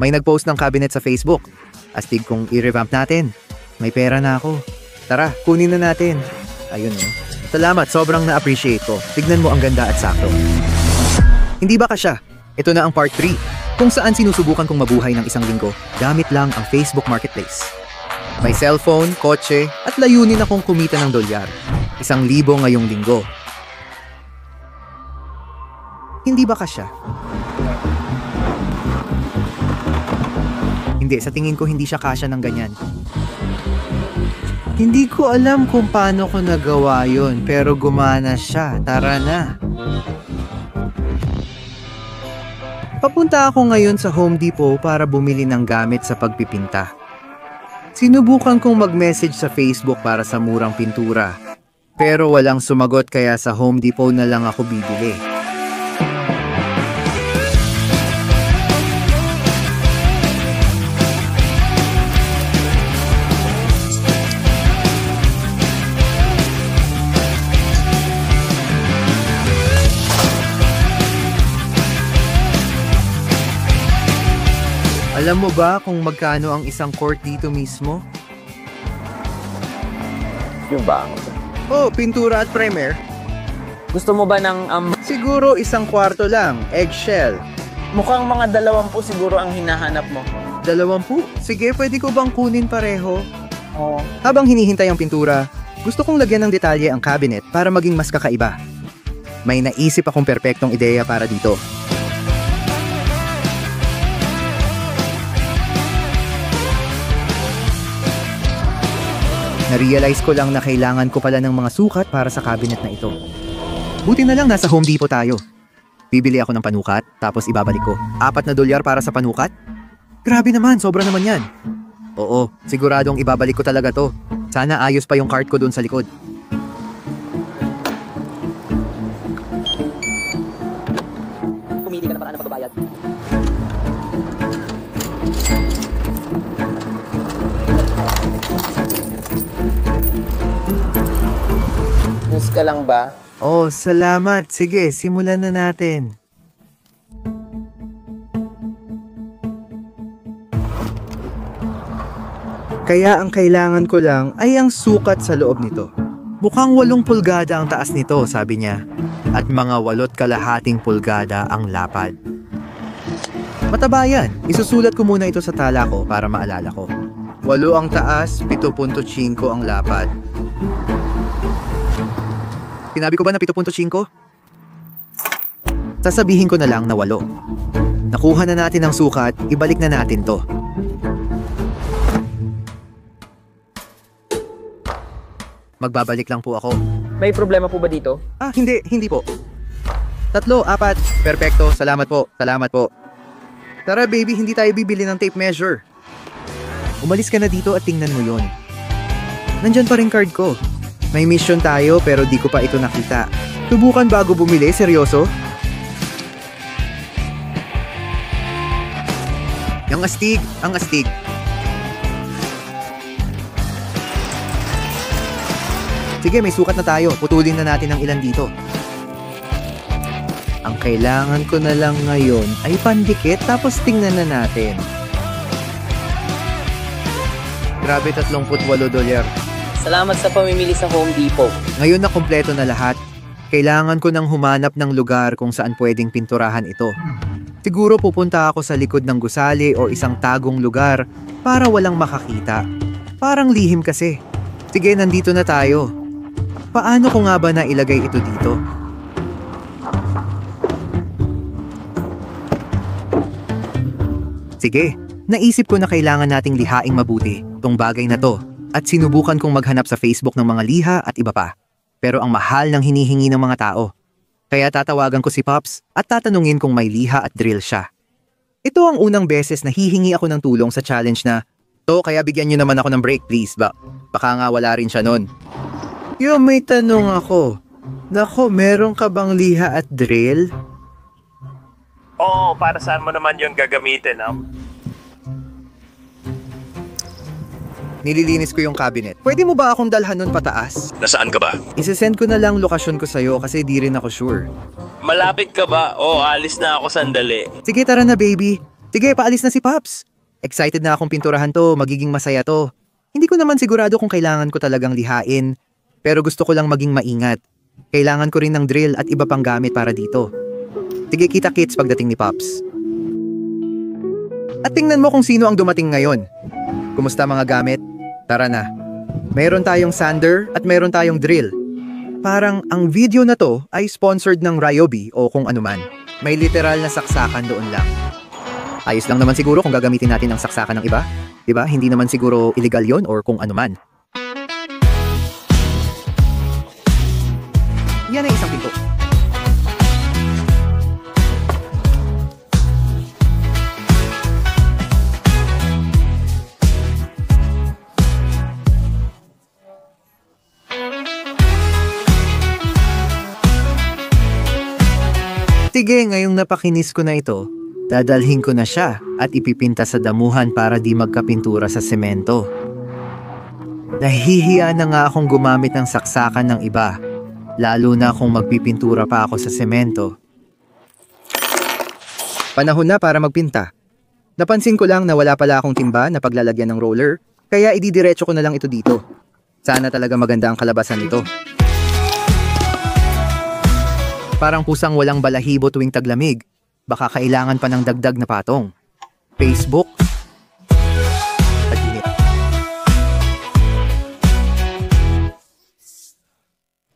May nag-post ng cabinet sa Facebook. Astig kong i-revamp natin. May pera na ako. Tara, kunin na natin. Ayun oh. Salamat, sobrang na-appreciate ko. Tignan mo ang ganda at sakto. Hindi ba kasya? Ito na ang part 3, kung saan sinusubukan kong mabuhay ng isang linggo gamit lang ang Facebook Marketplace. May cellphone, kotse, at layunin akong kumita ng dolyar. 1,000 ngayong linggo. Hindi ba kasya? Hindi, sa tingin ko hindi siya kasya ng ganyan. Hindi ko alam kung paano ko nagawa yun, pero gumana siya. Tara na. Papunta ako ngayon sa Home Depot para bumili ng gamit sa pagpipinta. Sinubukan kong mag-message sa Facebook para sa murang pintura. Pero walang sumagot kaya sa Home Depot na lang ako bibili. Alam mo ba kung magkano ang isang quart dito mismo? Yung ba? Oh, pintura at primer. Gusto mo ba ng Siguro 1/4 lang, eggshell. mukhang mga 20 siguro ang hinahanap mo. 20? Sige, pwede ko bang kunin pareho? Oo. Habang hinihintay ang pintura, gusto kong lagyan ng detalye ang cabinet para maging mas kakaiba. May naisip akong perpektong ideya para dito. Na-realize ko lang na kailangan ko pala ng mga sukat para sa cabinet na ito. Buti na lang nasa Home Depot tayo. Bibili ako ng panukat, tapos ibabalik ko. $4 para sa panukat? Grabe naman, sobra naman yan. Oo, siguradong ibabalik ko talaga to. Sana ayos pa yung cart ko dun sa likod. Pumili ka na paraan ng pagbabayad. News ka lang ba? Oh, salamat. Sige, simulan na natin. Kaya ang kailangan ko lang ay ang sukat sa loob nito. Mukhang 8 pulgada ang taas nito, sabi niya. At mga 8.5 pulgada ang lapad. Mataba yan. Isusulat ko muna ito sa tala ko para maalala ko. 8 ang taas, 7.5 ang lapad. Sinabi ko ba na 7.5? Sasabihin ko na lang na 8. Nakuha na natin ang sukat, ibalik na natin to. Magbabalik lang po ako. May problema po ba dito? Hindi po. 3, 4. Perfecto, salamat po, salamat po. Tara baby, hindi tayo bibili ng tape measure. Umalis ka na dito at tingnan mo yon. Nandyan pa rin card ko. May mission tayo pero di ko pa ito nakita. Subukan bago bumili, seryoso? Ang astig, ang astig. Sige, may sukat na tayo. Putulin na natin ang ilan dito. Ang kailangan ko na lang ngayon ay pandikit tapos tingnan na natin. Grabe, $38. Salamat sa pamimili sa Home Depot. Ngayon na kumpleto na lahat, kailangan ko nang humanap ng lugar kung saan pwedeng pinturahan ito. Siguro pupunta ako sa likod ng gusali o isang tagong lugar para walang makakita. Parang lihim kasi. Sige, nandito na tayo. Paano ko nga ba nailagay ito dito? Sige, naisip ko na kailangan nating lihaing mabuti tong bagay na to. At sinubukan kong maghanap sa Facebook ng mga liha at iba pa. Pero ang mahal ng hinihingi ng mga tao. Kaya tatawagan ko si Pops at tatanungin kung may liha at drill siya. Ito ang unang beses na hihingi ako ng tulong sa challenge na, "To, kaya bigyan niyo naman ako ng break please." Baka nga wala rin siya nun. Yo, may tanong ako. Nako, meron ka bang liha at drill? Oo, para saan mo naman yun gagamitin, Nililinis ko yung cabinet. Pwede mo ba akong dalhan nun pataas? Nasaan ka ba? Isesend ko na lang lokasyon ko sa'yo kasi di rin ako sure. Malapit ka ba? Oo, alis na ako sandali. Sige, tara na baby. Sige, paalis na si Pops. Excited na akong pinturahan to, magiging masaya to. Hindi ko naman sigurado kung kailangan ko talagang lihain, pero gusto ko lang maging maingat. Kailangan ko rin ng drill at iba pang gamit para dito. Sige, kita-kits pagdating ni Pops. At tingnan mo kung sino ang dumating ngayon. Kumusta mga gamit? Tara na. Meron tayong sander at meron tayong drill. Parang ang video na to ay sponsored ng Ryobi o kung anuman. May literal na saksakan doon lang. Ayos lang naman siguro kung gagamitin natin ang saksakan ng iba. Diba? Hindi naman siguro illegal yon or kung anuman. Yan ay isang pinto. Sige, ngayong napakinis ko na ito, dadalhin ko na siya at ipipinta sa damuhan para di magkapintura sa semento. Nahihiya na nga akong gumamit ng saksakan ng iba, lalo na kung magpipintura pa ako sa semento. Panahon na para magpinta. Napansin ko lang na wala pala akong timba na paglalagyan ng roller, kaya ididiretso ko na lang ito dito. Sana talaga maganda ang kalabasan nito. Parang pusang walang balahibo tuwing taglamig. Baka kailangan pa ng dagdag na patong. Facebook. Tag-init.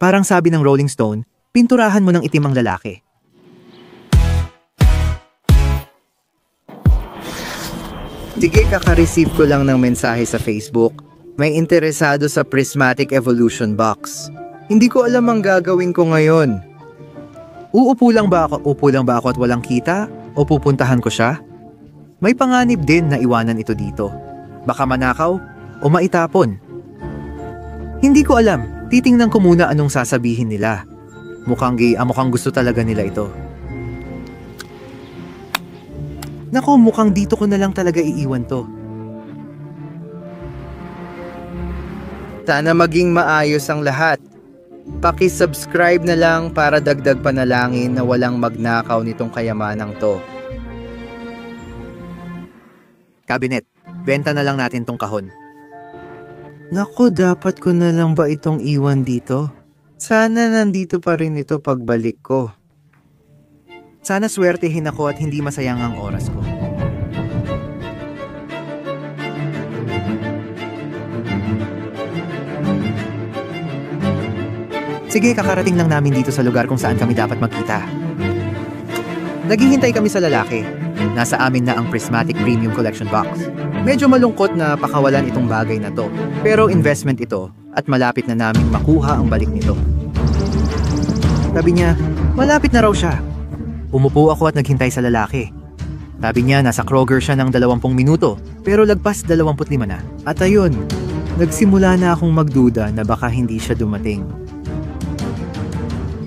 Parang sabi ng Rolling Stone, pinturahan mo ng itim ang lalaki. Sige, kaka-receive ko lang ng mensahe sa Facebook. May interesado sa prismatic evolution box. Hindi ko alam ang gagawin ko ngayon. Uupo lang ba ako at walang kita? O pupuntahan ko siya? May panganib din na iwanan ito dito. Baka manakaw o maitapon. Hindi ko alam. Titingnan ko muna anong sasabihin nila. Mukhang gusto talaga nila ito. Naku, mukhang dito ko na lang talaga iiwan to. Sana maging maayos ang lahat. Paki-subscribe na lang para dagdag panalangin na walang magnakaw nitong kayamanang to. Cabinet, benta na lang natin tong kahon. Naku, dapat ko na lang ba itong iwan dito? Sana nandito pa rin ito pagbalik ko. Sana swertehin ako at hindi masayang ang oras ko. Sige, kakarating lang namin dito sa lugar kung saan kami dapat magkita. Naghihintay kami sa lalaki. Nasa amin na ang Prismatic Premium Collection Box. Medyo malungkot na pakawalan itong bagay na to, pero investment ito at malapit na naming makuha ang balik nito. Sabi niya, malapit na raw siya. Umupo ako at naghintay sa lalaki. Sabi niya, nasa Kroger siya ng 20 minuto, pero lagpas 25 na. At ayun, nagsimula na akong magduda na baka hindi siya dumating.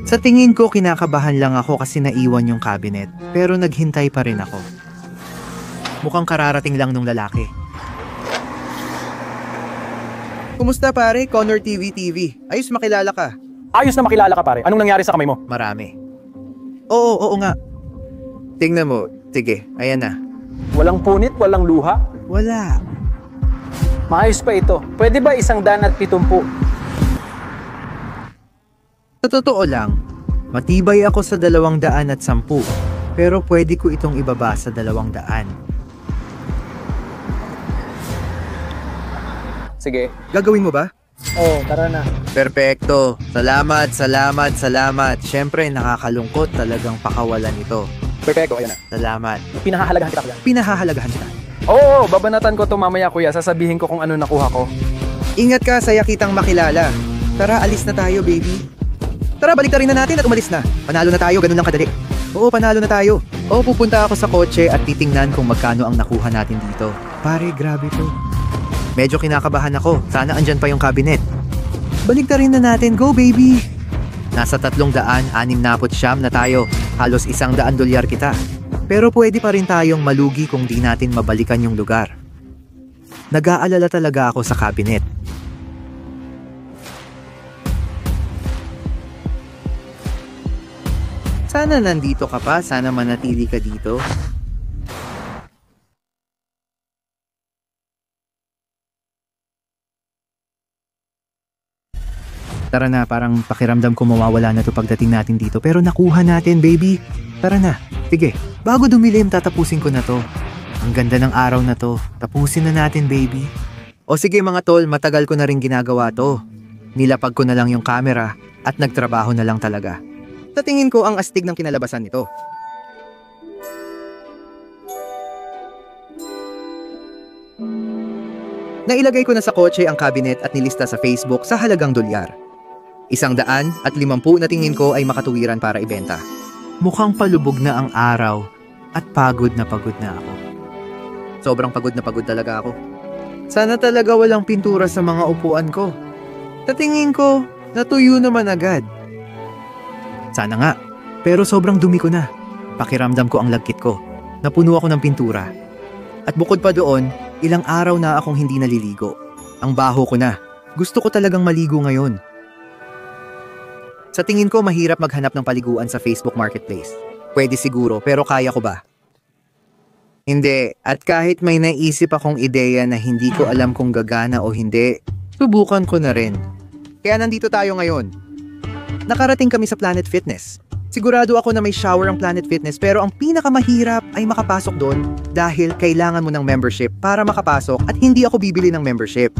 Sa tingin ko, kinakabahan lang ako kasi naiwan yung cabinet, pero naghintay pa rin ako. Mukhang kararating lang nung lalaki. Kumusta pare? Connor TV. Ayos makilala ka. Ayos na makilala ka pare. Anong nangyari sa kamay mo? Marami. Oo nga. Tingnan mo. Sige, ayan na. Walang punit, walang luha. Wala. Maayos pa ito. Pwede ba 170? Sa totoo lang, matibay ako sa 210, pero pwede ko itong ibaba sa 200. Sige. Gagawin mo ba? Oo, tara na. Perpekto. Salamat. Siyempre, nakakalungkot talagang pakawalan ito. Perfecto, ayan na. Salamat. Pinahahalagahan kita kuya. Pinahahalagahan kita. Oo, babanatan ko to mamaya kuya. Sasabihin ko kung ano nakuha ko. Ingat ka, saya kitang makilala. Tara, alis na tayo, baby. Tara, baliktarin na natin at umalis na. Panalo na tayo, ganun lang kadali. Oo, panalo na tayo. Oo, pupunta ako sa kotse at titingnan kung magkano ang nakuha natin dito. Pare, grabe to. Medyo kinakabahan ako. Sana andyan pa yung cabinet. Baliktarin na natin. Go, baby! Nasa 369 na tayo. Halos $100 kita. Pero pwede pa rin tayong malugi kung di natin mabalikan yung lugar. Nag-aalala talaga ako sa cabinet. Sana nandito ka pa, sana manatili ka dito. Tara na, parang pakiramdam ko mawawala na to pagdating natin dito. Pero nakuha natin, baby. Tara na. Sige, bago dumilim, tatapusin ko na to. Ang ganda ng araw na to. Tapusin na natin, baby. O sige mga tol, matagal ko na rin ginagawa to. Nilapag ko na lang yung camera at nagtrabaho na lang talaga. Sa tingin ko, ang astig ng kinalabasan nito. Nailagay ko na sa kotse ang cabinet at nilista sa Facebook sa halagang $1. 150 na tingin ko ay makatuwiran para ibenta. Mukhang palubog na ang araw at pagod na ako. Sobrang pagod na pagod talaga ako. Sana talaga walang pintura sa mga upuan ko. Sa tingin ko, natuyo naman agad. Sana nga, pero sobrang dumi ko na. Pakiramdam ko ang lagkit ko. Napuno ako ng pintura. At bukod pa doon, ilang araw na akong hindi naliligo. Ang baho ko na. Gusto ko talagang maligo ngayon. Sa tingin ko, mahirap maghanap ng paliguan sa Facebook Marketplace. Pwede siguro, pero kaya ko ba? Hindi, at kahit may naisip akong ideya na hindi ko alam kung gagana o hindi, subukan ko na rin. Kaya nandito tayo ngayon. Nakarating kami sa Planet Fitness. Sigurado ako na may shower ang Planet Fitness pero ang pinakamahirap ay makapasok doon dahil kailangan mo ng membership para makapasok at hindi ako bibili ng membership.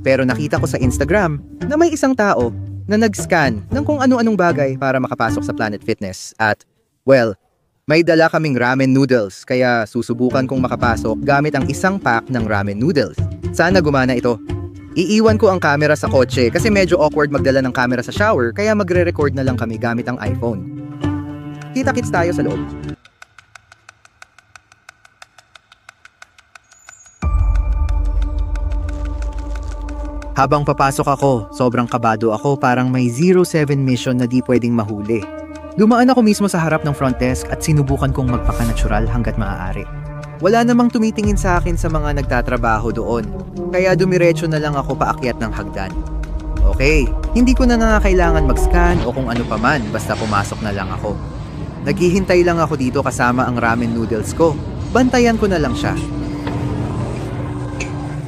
Pero nakita ko sa Instagram na may isang tao na nag-scan ng kung ano-anong bagay para makapasok sa Planet Fitness at, well, may dala kaming ramen noodles kaya susubukan kong makapasok gamit ang isang pack ng ramen noodles. Sana gumana ito. Iiwan ko ang camera sa kotse kasi medyo awkward magdala ng camera sa shower kaya magre-record na lang kami gamit ang iPhone. Kita-kits tayo sa loob. Habang papasok ako, sobrang kabado ako parang may 07 mission na di pwedeng mahuli. Dumaan ako mismo sa harap ng front desk at sinubukan kong magpaka-natural hanggat maaari. Wala namang tumitingin sa akin sa mga nagtatrabaho doon, kaya dumiretso na lang ako paakyat ng hagdan. Okay, hindi ko na kailangan mag-scan o kung ano paman basta pumasok na lang ako. Naghihintay lang ako dito kasama ang ramen noodles ko. Bantayan ko na lang siya.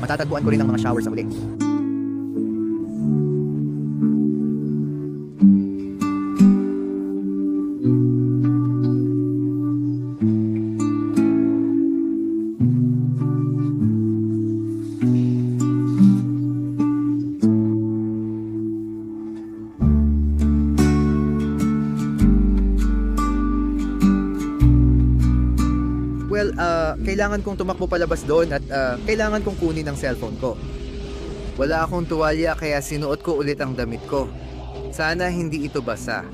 Matatagpuan ko rin ang mga shower sa huli. Well, kailangan kong tumakbo palabas doon at kailangan kong kunin ang cellphone ko. Wala akong tuwalya kaya sinuot ko ulit ang damit ko. Sana hindi ito basa.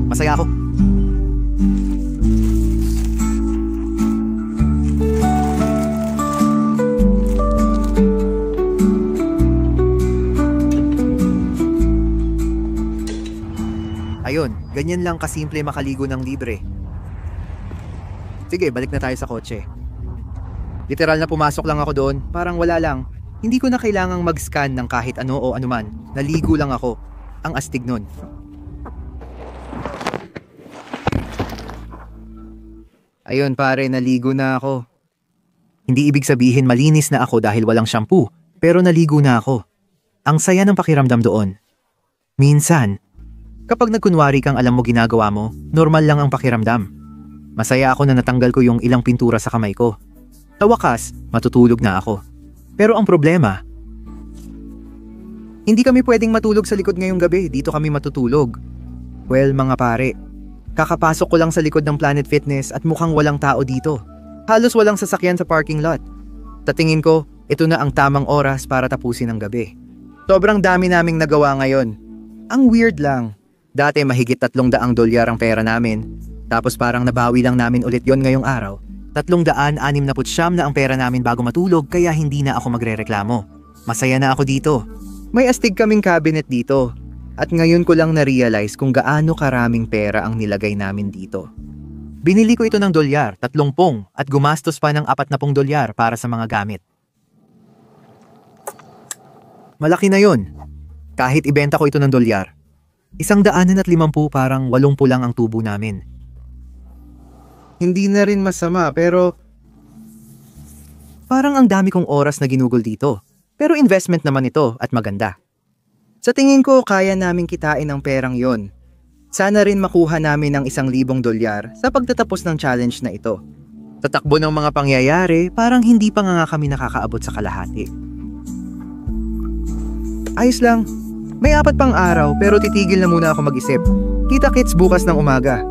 Masaya ako. Ayun, ganyan lang kasimple makaligo ng libre. Sige, balik na tayo sa kotse. Literal na pumasok lang ako doon, parang wala lang. Hindi ko na kailangang mag-scan ng kahit ano o anuman. Naligo lang ako. Ang astig nun. Ayun pare, naligo na ako. Hindi ibig sabihin malinis na ako dahil walang shampoo, pero naligo na ako. Ang saya ng pakiramdam doon. Minsan, kapag nagkunwari kang alam mo ginagawa mo, normal lang ang pakiramdam. Masaya ako na natanggal ko yung ilang pintura sa kamay ko. Sa wakas, matutulog na ako. Pero ang problema, hindi kami pwedeng matulog sa likod ngayong gabi, dito kami matutulog. Well mga pare, kakapasok ko lang sa likod ng Planet Fitness at mukhang walang tao dito. Halos walang sasakyan sa parking lot. Sa tingin ko, ito na ang tamang oras para tapusin ang gabi. Sobrang dami naming nagawa ngayon. Ang weird lang. Dati mahigit $300 ang pera namin. Tapos parang nabawi lang namin ulit yon ngayong araw. 369 na ang pera namin bago matulog kaya hindi na ako magrereklamo. Masaya na ako dito. May astig kaming cabinet dito. At ngayon ko lang na-realize kung gaano karaming pera ang nilagay namin dito. Binili ko ito ng $30 at gumastos pa ng $40 para sa mga gamit. Malaki na yon. Kahit ibenta ko ito ng $100. 150 parang 80 lang ang tubo namin. Hindi na rin masama pero parang ang dami kong oras na ginugol dito. Pero investment naman ito at maganda. Sa tingin ko kaya naming kitain ang perang yon. Sana rin makuha namin ang $1,000 sa pagtatapos ng challenge na ito. Sa takbo ng mga pangyayari, parang hindi pa nga kami nakakaabot sa kalahati. Ayos lang. May 4 pang araw pero titigil na muna ako mag-isip. Kita-kits bukas ng umaga.